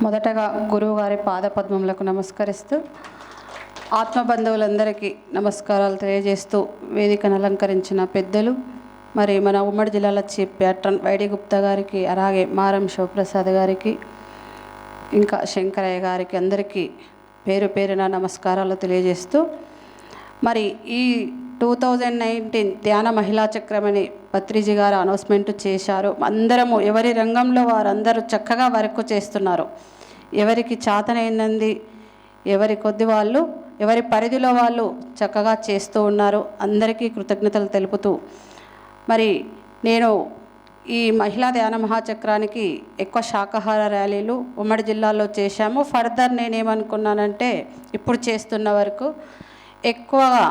మొదటగా గురువు గారి పాదపద్మములకు నమస్కరిస్తూ ఆత్మబంధువులందరికీ నమస్కారాలు తెలియజేస్తూ వేదికను అలంకరించిన పెద్దలు, మరి మన ఉమ్మడి జిల్లాల చీఫ్ ప్యాట్రన్ వైడి గుప్తా గారికి, అలాగే మారం శివప్రసాద్ గారికి, ఇంకా శంకరయ్య గారికి అందరికీ పేరు పేరున నమస్కారాలు తెలియజేస్తూ, మరి ఈ 2019 ధ్యాన మహిళా చక్రం అని పత్రిజీ గారు అనౌన్స్మెంట్ చేశారు. అందరము ఎవరి రంగంలో వారందరూ చక్కగా వర్క్ చేస్తున్నారు. ఎవరికి చాతనైంది ఎవరి కొద్ది వాళ్ళు ఎవరి పరిధిలో వాళ్ళు చక్కగా చేస్తూ ఉన్నారు. అందరికీ కృతజ్ఞతలు తెలుపుతూ, మరి నేను ఈ మహిళా ధ్యాన మహాచక్రానికి ఎక్కువ శాకాహార ర్యాలీలు ఉమ్మడి జిల్లాలో చేశాము. ఫర్దర్ నేనేమనుకున్నానంటే ఇప్పుడు చేస్తున్న వరకు ఎక్కువగా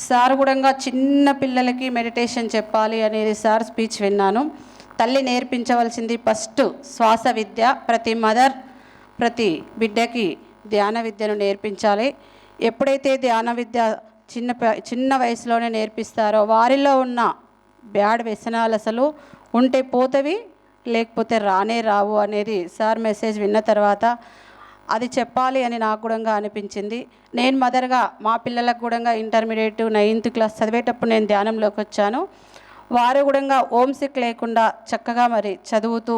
సార్ కూడా చిన్న పిల్లలకి మెడిటేషన్ చెప్పాలి అనేది సార్ స్పీచ్ విన్నాను. తల్లి నేర్పించవలసింది ఫస్ట్ శ్వాస విద్య. ప్రతి మదర్ ప్రతి బిడ్డకి ధ్యాన విద్యను నేర్పించాలి. ఎప్పుడైతే ధ్యాన విద్య చిన్న వయసులోనే నేర్పిస్తారో వారిలో ఉన్న బ్యాడ్ వ్యసనాలు అసలు ఉంటే పోతవి, లేకపోతే రానే రావు అనేది సార్ మెసేజ్ విన్న తర్వాత అది చెప్పాలి అని నాకు కూడా అనిపించింది. నేను మదర్గా మా పిల్లలకు కూడా ఇంటర్మీడియట్ 9th క్లాస్ చదివేటప్పుడు నేను ధ్యానంలోకి వచ్చాను. వారు కూడా హోమ్ సిక్ లేకుండా చక్కగా మరి చదువుతూ,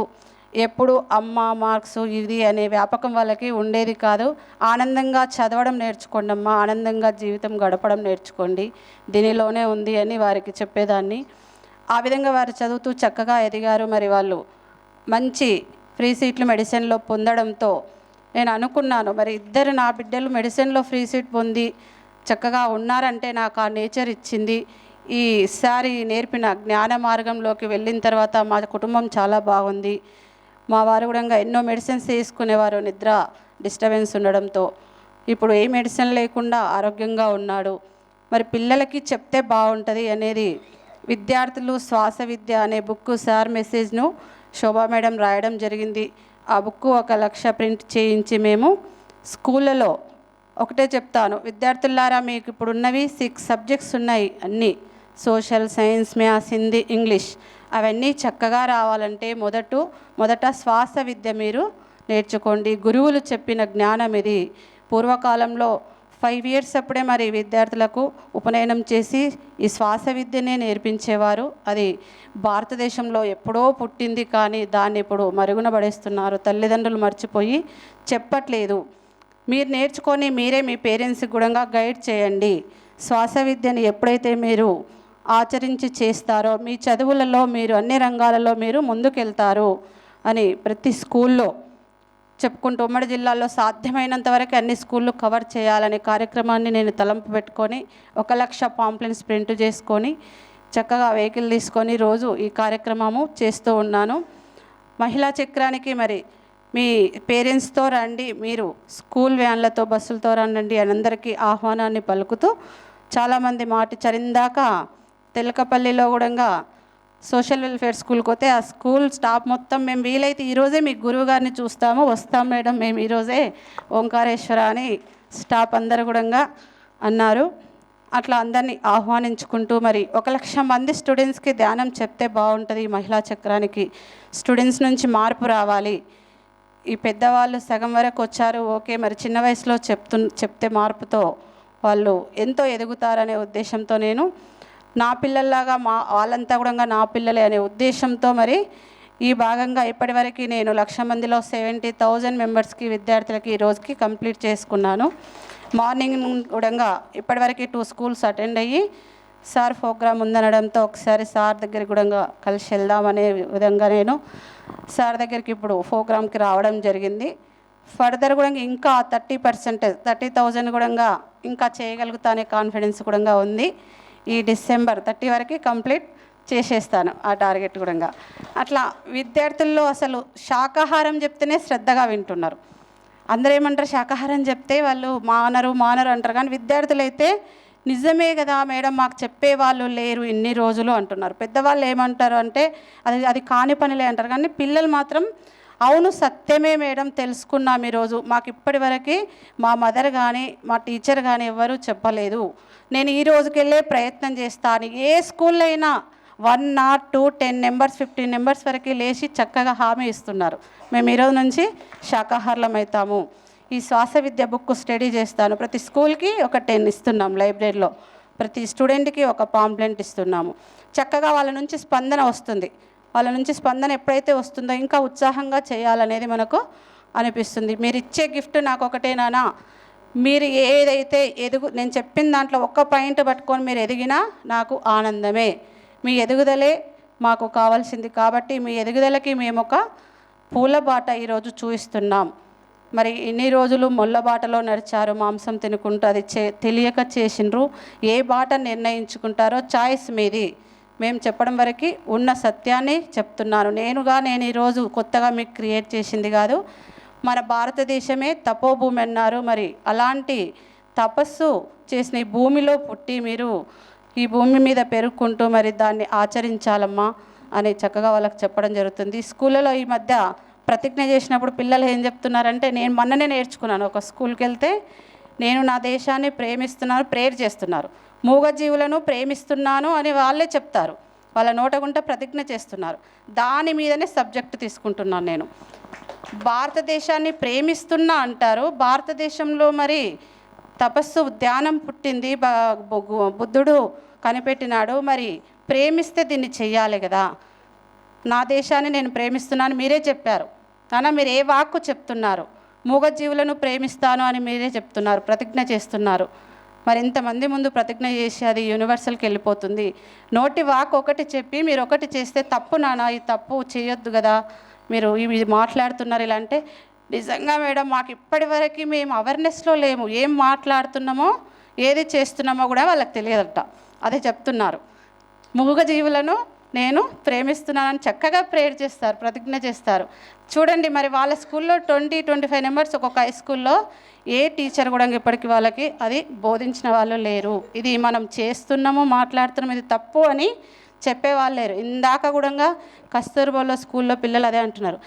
ఎప్పుడు అమ్మ మార్క్స్ ఇది అనే వ్యాపకం వాళ్ళకి ఉండేది కాదు. ఆనందంగా చదవడం నేర్చుకోండి అమ్మ, ఆనందంగా జీవితం గడపడం నేర్చుకోండి, దీనిలోనే ఉంది అని వారికి చెప్పేదాన్ని. ఆ విధంగా వారు చదువుతూ చక్కగా ఎదిగారు. మరి వాళ్ళు మంచి ఫ్రీ సీట్లు మెడిసిన్లో పొందడంతో నేను అనుకున్నాను, మరి ఇద్దరు నా బిడ్డలు మెడిసిన్లో ఫ్రీ సీట్ పొంది చక్కగా ఉన్నారంటే నాకు ఆ నేచర్ ఇచ్చింది. ఈసారి నేర్పిన జ్ఞాన మార్గంలోకి వెళ్ళిన తర్వాత మా కుటుంబం చాలా బాగుంది. మా వారు కూడా ఎన్నో మెడిసిన్స్ తీసుకునేవారు, నిద్ర డిస్టర్బెన్స్ ఉండడంతో. ఇప్పుడు ఏ మెడిసిన్ లేకుండా ఆరోగ్యంగా ఉన్నాడు. మరి పిల్లలకి చెప్తే బాగుంటుంది అనేది విద్యార్థులు శ్వాస విద్య అనే బుక్ సార్ మెసేజ్ను శోభా మేడం రాయడం జరిగింది. ఆ బుక్ 1 లక్ష ప్రింట్ చేయించి మేము స్కూళ్ళలో ఒకటే చెప్తాను, విద్యార్థులారా మీకు ఇప్పుడు ఉన్నవి 6 సబ్జెక్ట్స్ ఉన్నాయి. అన్నీ social, science, maths, Hindi, English అవన్నీ చక్కగా రావాలంటే మొదట శ్వాస విద్య మీరు నేర్చుకోండి. గురువులు చెప్పిన జ్ఞానం ఇది. పూర్వకాలంలో 5 years అప్పుడే మరి విద్యార్థులకు ఉపనయనం చేసి ఈ శ్వాస విద్యనే నేర్పించేవారు. అది భారతదేశంలో ఎప్పుడో పుట్టింది, కానీ దాన్ని ఇప్పుడు మరుగున పడేస్తున్నారు. తల్లిదండ్రులు మర్చిపోయి చెప్పట్లేదు. మీరు నేర్చుకొని మీరే మీ పేరెంట్స్కి కూడా గైడ్ చేయండి. శ్వాస విద్యని ఎప్పుడైతే మీరు ఆచరించి చేస్తారో మీ చదువులలో మీరు అన్ని రంగాలలో మీరు ముందుకెళ్తారు అని ప్రతి స్కూల్లో చెప్పుకుంటూ ఉమ్మడి జిల్లాలో సాధ్యమైనంత వరకు అన్ని స్కూళ్ళు కవర్ చేయాలనే కార్యక్రమాన్ని నేను తలంపు పెట్టుకొని 1 లక్ష పాంప్లెట్స్ ప్రింట్ చేసుకొని చక్కగా వెహికల్ తీసుకొని రోజు ఈ కార్యక్రమము చేస్తూ ఉన్నాను. మహిళా చక్రానికి మరి మీ పేరెంట్స్తో రండి, మీరు స్కూల్ వ్యాన్లతో బస్సులతో రండి అని అందరికీ ఆహ్వానాన్ని పలుకుతూ, చాలామంది చరిందాక తెలకపల్లిలో కూడా సోషల్ వెల్ఫేర్ స్కూల్కి పోతే ఆ స్కూల్ స్టాఫ్ మొత్తం మేము వీలైతే ఈరోజే మీ గురువు గారిని చూస్తాము, వస్తాం మేడం మేము ఈరోజే ఓంకారేశ్వర అని స్టాఫ్ అందరు కూడా అన్నారు. అట్లా అందరినీ ఆహ్వానించుకుంటూ మరి 1 లక్ష మంది స్టూడెంట్స్కి ధ్యానం చెప్తే బాగుంటుంది. ఈ మహిళా చక్రానికి స్టూడెంట్స్ నుంచి మార్పు రావాలి. ఈ పెద్దవాళ్ళు సగం వరకు వచ్చారు, ఓకే, మరి చిన్న వయసులో చెప్తే మార్పుతో వాళ్ళు ఎంతో ఎదుగుతారనే ఉద్దేశంతో నేను నా పిల్లల్లాగా వాళ్ళంతా కూడా నా పిల్లలే అనే ఉద్దేశంతో మరి ఈ భాగంగా ఇప్పటివరకు నేను 1,00,000 మందిలో 70,000 మెంబర్స్కి విద్యార్థులకి ఈ రోజుకి కంప్లీట్ చేసుకున్నాను. మార్నింగ్ కూడా ఇప్పటివరకు 2 schools అటెండ్ అయ్యి సార్ ప్రోగ్రామ్ ఉందనడంతో ఒకసారి సార్ దగ్గరికి కూడా కలిసి వెళ్దామనే విధంగా నేను సార్ దగ్గరికి ఇప్పుడు ప్రోగ్రామ్కి రావడం జరిగింది. ఫర్దర్ కూడా ఇంకా 30% 30,000 కూడా ఇంకా చేయగలుగుతానే కాన్ఫిడెన్స్ కూడా ఉంది. ఈ December 30 వరకు కంప్లీట్ చేసేస్తాను ఆ టార్గెట్ కూడా. అట్లా విద్యార్థుల్లో అసలు శాకాహారం చెప్తేనే శ్రద్ధగా వింటున్నారు. అందరూ ఏమంటారు, శాకాహారం చెప్తే వాళ్ళు మానరు అంటారు, కానీ విద్యార్థులు అయితే నిజమే కదా మేడం మాకు చెప్పేవాళ్ళు లేరు ఇన్ని రోజులు అంటున్నారు. పెద్దవాళ్ళు ఏమంటారు అంటే అది కాని పనిలే అంటారు, కానీ పిల్లలు మాత్రం అవును సత్యమే మేడం తెలుసుకున్నాం ఈరోజు, మాకు ఇప్పటివరకు మా మదర్ కానీ మా టీచర్ కానీ ఎవ్వరూ చెప్పలేదు, నేను ఈ రోజుకెళ్ళే ప్రయత్నం చేస్తాను. ఏ స్కూల్లో అయినా 1 or 2, 10 నెంబర్స్ 15 నెంబర్స్ వరకు లేచి చక్కగా హామీ ఇస్తున్నారు. మేము ఈరోజు నుంచి శాకాహారులం అవుతాము. ఈ శ్వాస విద్య బుక్ స్టడీ చేస్తాను. ప్రతి స్కూల్కి ఒక 10 ఇస్తున్నాం. లైబ్రరీలో ప్రతి స్టూడెంట్కి ఒక పాంప్లెంట్ ఇస్తున్నాము. చక్కగా వాళ్ళ నుంచి స్పందన వస్తుంది. వాళ్ళ నుంచి స్పందన ఎప్పుడైతే వస్తుందో ఇంకా ఉత్సాహంగా చేయాలనేది మనకు అనిపిస్తుంది. మీరు ఇచ్చే గిఫ్ట్ నాకు ఒకటేనా, మీరు ఏదైతే నేను చెప్పిన దాంట్లో ఒక్క పాయింట్ పట్టుకొని మీరు ఎదిగినా నాకు ఆనందమే. మీ ఎదుగుదలే మాకు కావాల్సింది. కాబట్టి మీ ఎదుగుదలకి మేము ఒక పూల బాట ఈరోజు చూపిస్తున్నాం. మరి ఇన్ని రోజులు మొల్ల బాటలో నడిచారు, మాంసం తినుకుంటూ, అది తెలియక చేసిండ్రు. ఏ బాట నిర్ణయించుకుంటారో చాయిస్ మీది. మేము చెప్పడం వరకు ఉన్న సత్యాన్ని చెప్తున్నాను. నేను ఈరోజు కొత్తగా మీకు క్రియేట్ చేసింది కాదు. మన భారతదేశమే తపోభూమి అన్నారు. మరి అలాంటి తపస్సు చేసిన ఈ భూమిలో పుట్టి మీరు ఈ భూమి మీద పెరుగుకుంటూ మరి దాన్ని ఆచరించాలమ్మా అని చక్కగా వాళ్ళకి చెప్పడం జరుగుతుంది. స్కూళ్ళలో ఈ మధ్య ప్రతిజ్ఞ చేసినప్పుడు పిల్లలు ఏం చెప్తున్నారంటే, నేను మొన్ననే నేర్చుకున్నాను. ఒక స్కూల్కి వెళ్తే నేను నా దేశాన్ని ప్రేమిస్తున్నాను, ప్రేయర్ చేస్తున్నారు. మూగజీవులను ప్రేమిస్తున్నాను అని వాళ్ళే చెప్తారు. వాళ్ళ నోటగుంట ప్రతిజ్ఞ చేస్తున్నారు. దాని మీదనే సబ్జెక్ట్ తీసుకుంటున్నాను నేను. భారతదేశాన్ని ప్రేమిస్తున్నా అంటారు. భారతదేశంలో మరి తపస్సు ధ్యానం పుట్టింది, బుద్ధుడు కనిపెట్టినాడు. మరి ప్రేమిస్తే దీన్ని చెయ్యాలి కదా. నా దేశాన్ని నేను ప్రేమిస్తున్నాను మీరే చెప్పారు. కానీ మీరు ఏ వాక్కు చెప్తున్నారు? మూగజీవులను ప్రేమిస్తాను అని మీరే చెప్తున్నారు, ప్రతిజ్ఞ చేస్తున్నారు. మరి ఇంతమంది ముందు ప్రతిజ్ఞ చేసి అది యూనివర్సల్కి వెళ్ళిపోతుంది. నోటి వాక్ ఒకటి చెప్పి మీరు ఒకటి చేస్తే తప్పు నాన్న, ఈ తప్పు చేయొద్దు కదా, మీరు ఇవి మాట్లాడుతున్నారు ఇలా అంటే, నిజంగా మేడం మాకు ఇప్పటి వరకు మేము అవేర్నెస్లో లేము. ఏం మాట్లాడుతున్నామో ఏది చేస్తున్నామో కూడా వాళ్ళకి తెలియదట. అదే చెప్తున్నారు. మూగజీవులను నేను ప్రేమిస్తున్నానని చక్కగా ప్రేయర్ చేస్తారు, ప్రతిజ్ఞ చేస్తారు. చూడండి మరి వాళ్ళ స్కూల్లో 20-25 నెంబర్స్ ఒక్కొక్క హై స్కూల్లో ఏ టీచర్ కూడా ఇప్పటికీ వాళ్ళకి అది బోధించిన వాళ్ళు లేరు. ఇది మనం చేస్తున్నాము, మాట్లాడుతున్నాము, ఇది తప్పు అని చెప్పేవాళ్ళు లేరు. ఇందాక కూడా కస్తూర్బాలో స్కూల్లో పిల్లలు అదే అంటున్నారు,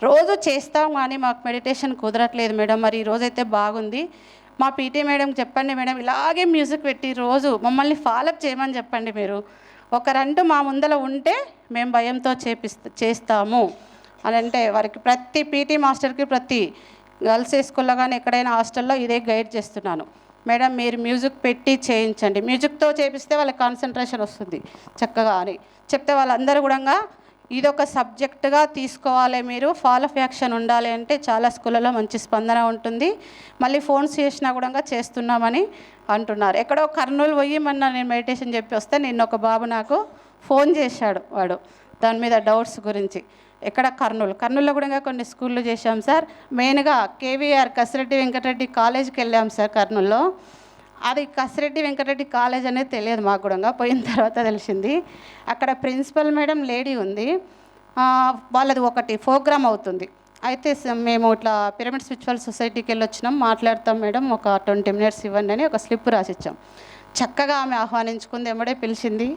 రోజు చేస్తాం కానీ మాకు మెడిటేషన్ కుదరట్లేదు మేడం. మరి ఈరోజైతే బాగుంది, మా పీటీ మేడం చెప్పండి మేడం, ఇలాగే మ్యూజిక్ పెట్టి రోజు మమ్మల్ని ఫాలోఅప్ చేయమని చెప్పండి. మీరు ఒకరంటూ మా ముందర ఉంటే మేము భయంతో చేస్తాము అని అంటే వారికి ప్రతి పీటీ మాస్టర్కి ప్రతి గర్ల్స్ స్కూల్లో కానీ ఎక్కడైనా హాస్టల్లో ఇదే గైడ్ చేస్తున్నాను. మేడం మీరు మ్యూజిక్ పెట్టి చేయించండి, మ్యూజిక్తో చేపిస్తే వాళ్ళకి కాన్సన్ట్రేషన్ వస్తుంది చక్కగా అని చెప్తే వాళ్ళందరూ కూడా ఇదొక సబ్జెక్టుగా తీసుకోవాలి, మీరు ఫాలో అప్ యాక్షన్ ఉండాలి అంటే చాలా స్కూళ్ళలో మంచి స్పందన ఉంటుంది. మళ్ళీ ఫోన్స్ చేసినా కూడా చేస్తున్నామని అంటున్నారు. ఎక్కడో కర్నూలు పోయి మొన్న నేను మెడిటేషన్ చెప్పి వస్తే నిన్న ఒక బాబు నాకు ఫోన్ చేశాడు, వాడు దాని మీద డౌట్స్ గురించి. ఎక్కడ కర్నూలులో కూడా కొన్ని స్కూళ్ళు చేశాం సార్. మెయిన్గా కేవీఆర్ కసిరెడ్డి వెంకటరెడ్డి కాలేజీకి వెళ్ళాం సార్ కర్నూలులో. అది కసిరెడ్డి వెంకటరెడ్డి కాలేజ్ అనేది తెలియదు మాకు కూడా, పోయిన తర్వాత తెలిసింది. అక్కడ ప్రిన్సిపల్ మేడం లేడీ ఉంది, వాళ్ళది ఒకటి ప్రోగ్రామ్ అవుతుంది. అయితే మేము ఇట్లా పిరమిడ్ స్పిరిచువల్ సొసైటీకి వెళ్ళి వచ్చినాం, మాట్లాడతాం మేడం, ఒక 20 మినిట్స్ ఇవ్వండి అని ఒక స్లిప్ రాసిచ్చాం. చక్కగా ఆమె ఆహ్వానించుకుంది, ఎమ్మడే పిలిచింది,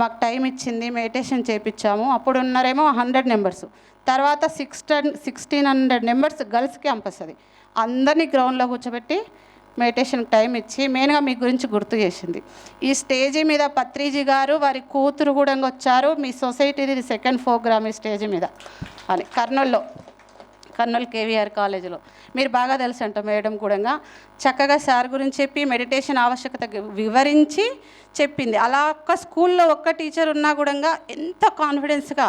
మాకు టైం ఇచ్చింది, మెడిటేషన్ చేయించాము. అప్పుడు ఉన్నారేమో 100 నెంబర్స్, తర్వాత 1600 నెంబర్స్ గర్ల్స్ క్యాంపస్. అది అందరినీ గ్రౌండ్లో కూర్చోబెట్టి మెడిటేషన్ టైం ఇచ్చి మెయిన్గా మీ గురించి గుర్తు చేసింది. ఈ స్టేజీ మీద పత్రిజీ గారు వారి కూతురు కూడా వచ్చారు, మీ సొసైటీది సెకండ్ ప్రోగ్రామ్ ఈ స్టేజీ మీద అని కర్నూలు కేవీఆర్ కాలేజీలో. మీరు బాగా తెలుసు అంట మేడం కూడా చక్కగా సార్ గురించి చెప్పి మెడిటేషన్ ఆవశ్యకత వివరించి చెప్పింది. అలా ఒక్క స్కూల్లో ఒక్క టీచర్ ఉన్నా కూడా ఎంత కాన్ఫిడెన్స్గా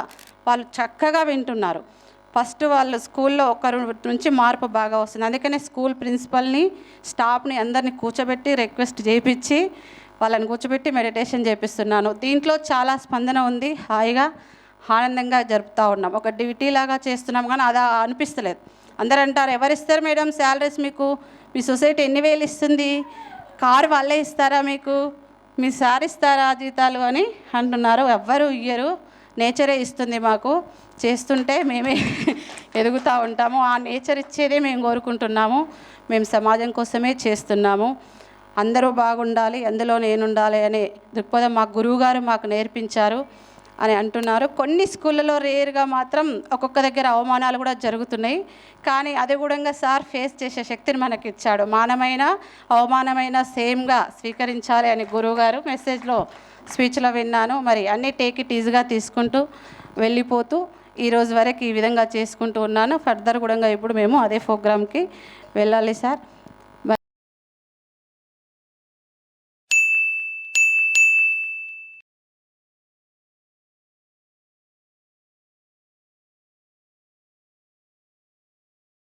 వాళ్ళు చక్కగా వింటున్నారు. ఫస్ట్ వాళ్ళు స్కూల్లో ఒకరి నుంచి మార్పు బాగా వస్తుంది. అందుకనే స్కూల్ ప్రిన్సిపల్ని, స్టాఫ్ని అందరినీ కూర్చోబెట్టి రిక్వెస్ట్ చేయించి వాళ్ళని కూర్చోబెట్టి మెడిటేషన్ చేపిస్తున్నాను. దీంట్లో చాలా స్పందన ఉంది, హాయిగా ఆనందంగా జరుపుతూ ఉన్నాం. ఒక డ్యూటీ లాగా చేస్తున్నాం కానీ అది అనిపిస్తలేదు. అందరూ అంటారు, ఎవరిస్తారు మేడం శాలరీస్ మీకు, మీ సొసైటీ ఎన్ని వేలు ఇస్తుంది, కారు వాళ్ళే ఇస్తారా మీకు, మీ సార్ ఇస్తారా జీతాలు అని అంటున్నారు. ఎవ్వరు ఇయ్యరు, నేచరే ఇస్తుంది మాకు. చేస్తుంటే మేమే ఎదుగుతూ ఉంటాము. ఆ నేచర్ ఇచ్చేదే మేము కోరుకుంటున్నాము. మేము సమాజం కోసమే చేస్తున్నాము. అందరూ బాగుండాలి, అందులో నేను ఉండాలి అనే దృక్పథం మా గురువుగారు మాకు నేర్పించారు. అని అంటున్నారు. కొన్ని స్కూళ్ళలో రేర్గా మాత్రం ఒక్కొక్క దగ్గర అవమానాలు కూడా జరుగుతున్నాయి. కానీ అది కూడా సార్ ఫేస్ చేసే శక్తిని మనకి ఇచ్చాడు. మానమైన అవమానమైన సేమ్గా స్వీకరించాలి అని గురువుగారు మెసేజ్లో స్పీచ్లో విన్నాను. మరి అన్నీ టేక్ ఇట్ ఈజీగా తీసుకుంటూ వెళ్ళిపోతూ ఈరోజు వరకు ఈ విధంగా చేసుకుంటూ ఉన్నాను. ఫర్దర్ కూడా ఇప్పుడు మేము అదే ప్రోగ్రామ్కి వెళ్ళాలి సార్.